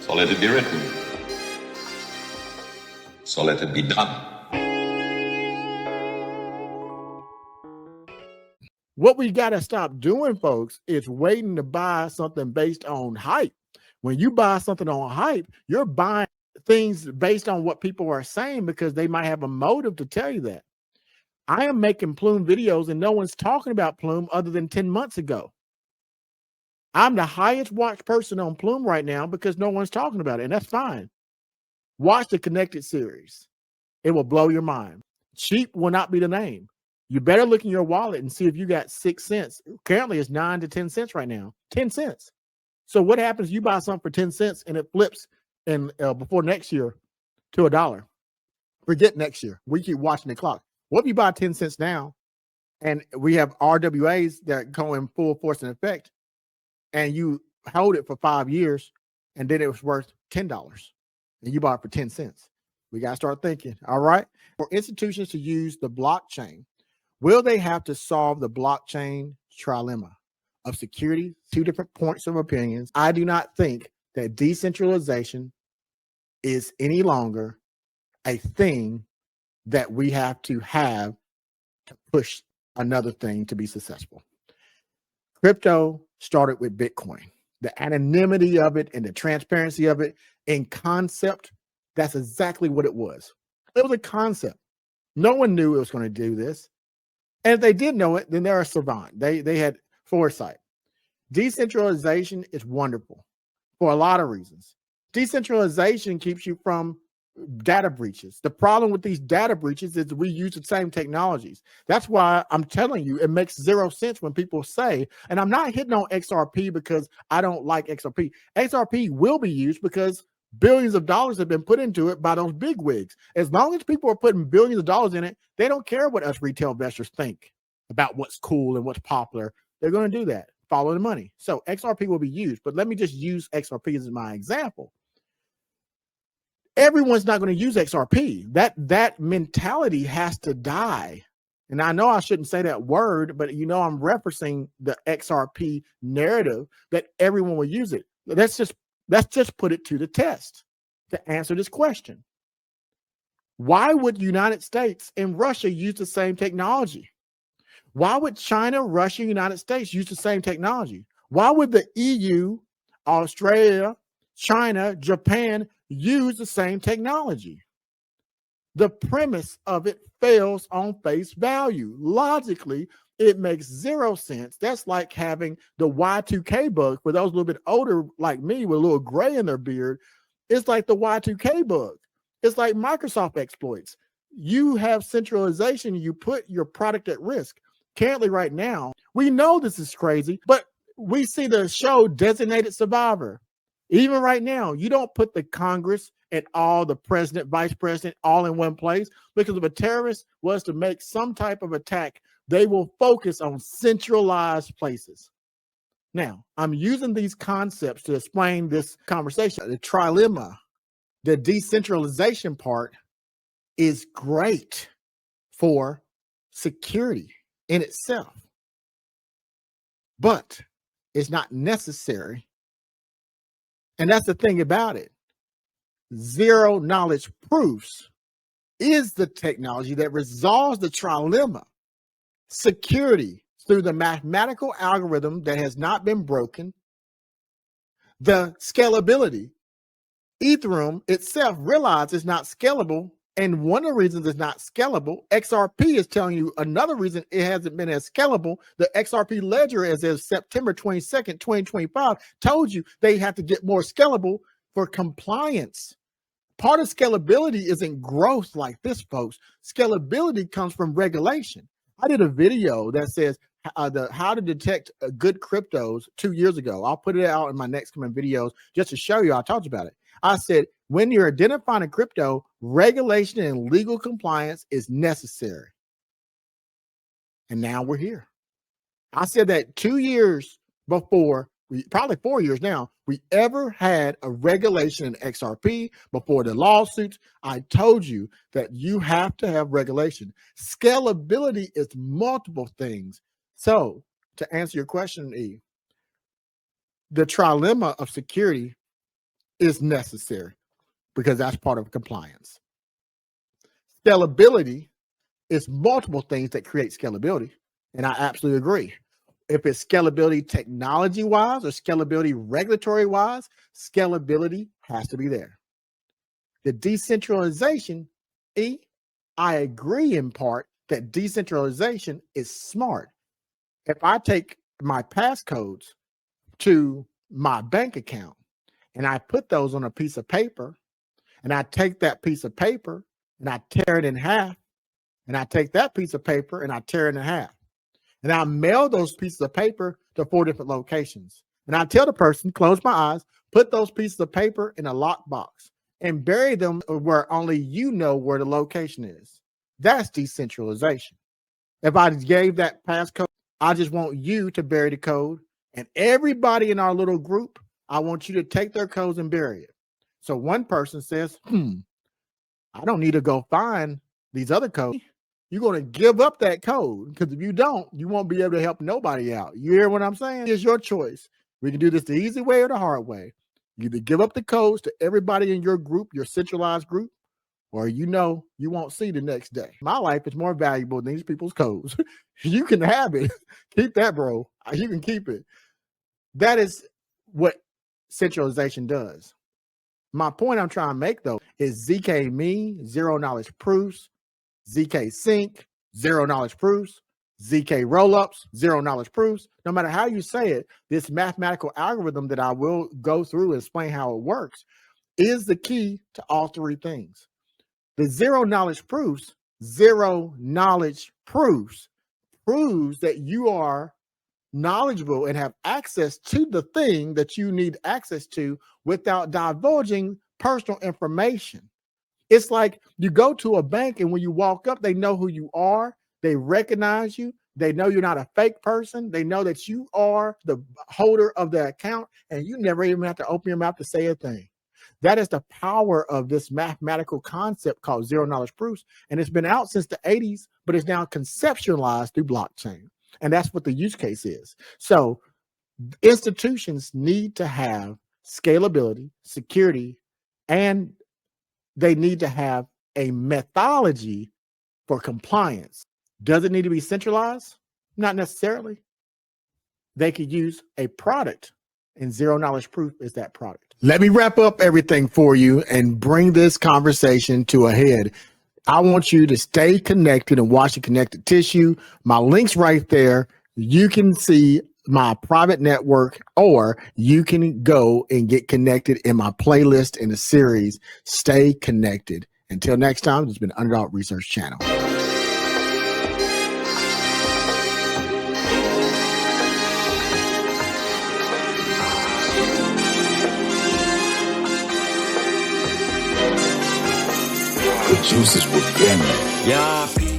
So let it be written. So let it be done. What we got to stop doing, folks, is waiting to buy something based on hype. When you buy something on hype, you're buying things based on what people are saying because they might have a motive to tell you that. I am making Plume videos and no one's talking about Plume other than 10 months ago. I'm the highest watched person on Plume right now because no one's talking about it, and that's fine. Watch the Connected series. It will blow your mind. Cheap will not be the name. You better look in your wallet and see if you got 6 cents. Currently, it's 9 to 10 cents right now. 10 cents. So what happens if you buy something for 10 cents and it flips and before next year to $1? Forget next year. We keep watching the clock. What if you buy 10 cents now and we have RWAs that go in full force and effect and you hold it for 5 years and then it was worth $10 and you bought it for 10 cents? We got to start thinking, all right? For institutions to use the blockchain, will they have to solve the blockchain trilemma of security? Two different points of opinions. I do not think that decentralization is any longer a thing that we have to push another thing to be successful. Crypto started with Bitcoin. The anonymity of it and the transparency of it in concept, that's exactly what it was. It was a concept. No one knew it was going to do this. And if they did know it, then they're a savant. They had foresight. Decentralization is wonderful for a lot of reasons. Decentralization keeps you from data breaches. The problem with these data breaches is we use the same technologies. That's why I'm telling you, it makes zero sense when people say, and I'm not hitting on XRP because I don't like XRP. XRP will be used because billions of dollars have been put into it by those big wigs. As long as people are putting billions of dollars in it, they don't care what us retail investors think about what's cool and what's popular. They're going to do that, follow the money. So XRP will be used, but let me just use XRP as my example. Everyone's not going to use XRP. That mentality has to die. And I know I shouldn't say that word, but you know I'm referencing the XRP narrative that everyone will use it. Let's just put it to the test to answer this question. Why would United States and Russia use the same technology? Why would China, Russia, United States use the same technology? Why would the EU, Australia, China, Japan use the same technology? The premise of it fails on face value. Logically, it makes zero sense. That's like having the Y2K bug. For those a little bit older like me with a little gray in their beard, it's like the Y2K bug. It's like Microsoft exploits. You have centralization, you put your product at risk. Currently, right now, we know this is crazy, but we see the show Designated Survivor. Even right now, you don't put the Congress and all the president, vice president, all in one place, because if a terrorist was to make some type of attack, they will focus on centralized places. Now, I'm using these concepts to explain this conversation. The trilemma, the decentralization part, is great for security in itself, but it's not necessary. And that's the thing about it. Zero knowledge proofs is the technology that resolves the trilemma. Security through the mathematical algorithm that has not been broken. The scalability. Ethereum itself realized it's not scalable. And one of the reasons it's not scalable, XRP is telling you another reason it hasn't been as scalable. The XRP ledger, as of September 22nd, 2025, told you they have to get more scalable for compliance. Part of scalability isn't growth like this, folks. Scalability comes from regulation. I did a video that says how to detect good cryptos 2 years ago. I'll put it out in my next coming videos just to show you. I talked about it. I said, when you're identifying a crypto, regulation and legal compliance is necessary. And now we're here. I said that 2 years before, probably 4 years now, we ever had a regulation in XRP. Before the lawsuits, I told you that you have to have regulation. Scalability is multiple things. So to answer your question, E, the trilemma of security is necessary because that's part of compliance. Scalability is multiple things that create scalability. And I absolutely agree. If it's scalability technology wise or scalability regulatory wise, scalability has to be there. The decentralization, I agree in part that decentralization is smart. If I take my passcodes to my bank account and I put those on a piece of paper, and I take that piece of paper and I tear it in half, and I take that piece of paper and I tear it in half, and I mail those pieces of paper to 4 different locations. And I tell the person, close my eyes, put those pieces of paper in a lockbox and bury them where only you know where the location is. That's decentralization. If I gave that passcode, I just want you to bury the code, and everybody in our little group, I want you to take their codes and bury it. So one person says, I don't need to go find these other codes. You're going to give up that code, because if you don't, you won't be able to help nobody out. You hear what I'm saying? It's your choice. We can do this the easy way or the hard way. You either give up the codes to everybody in your group, your centralized group, or you won't see the next day. My life is more valuable than these people's codes. You can have it. Keep that, bro. You can keep it. That is what centralization does. My point I'm trying to make, though, is zkMe, zero knowledge proofs, zkSync, zero knowledge proofs, zk rollups, zero knowledge proofs. No matter how you say it, this mathematical algorithm that I will go through and explain how it works is the key to all 3 things. The zero knowledge proofs proves that you are knowledgeable and have access to the thing that you need access to without divulging personal information. It's like you go to a bank, and when you walk up, they know who you are. They recognize you. They know you're not a fake person. They know that you are the holder of the account, and you never even have to open your mouth to say a thing. That is the power of this mathematical concept called zero knowledge proofs. And it's been out since the 80s, but it's now conceptualized through blockchain. And that's what the use case is. So institutions need to have scalability, security, and they need to have a methodology for compliance. Does it need to be centralized? Not necessarily. They could use a product, and zero knowledge proof is that product. Let me wrap up everything for you and bring this conversation to a head. I want you to stay connected and watch the connected tissue. My link's right there. You can see my private network, or you can go and get connected in my playlist in the series. Stay connected. Until next time, this has been Underdog Research Channel. The juices will bend. Yeah.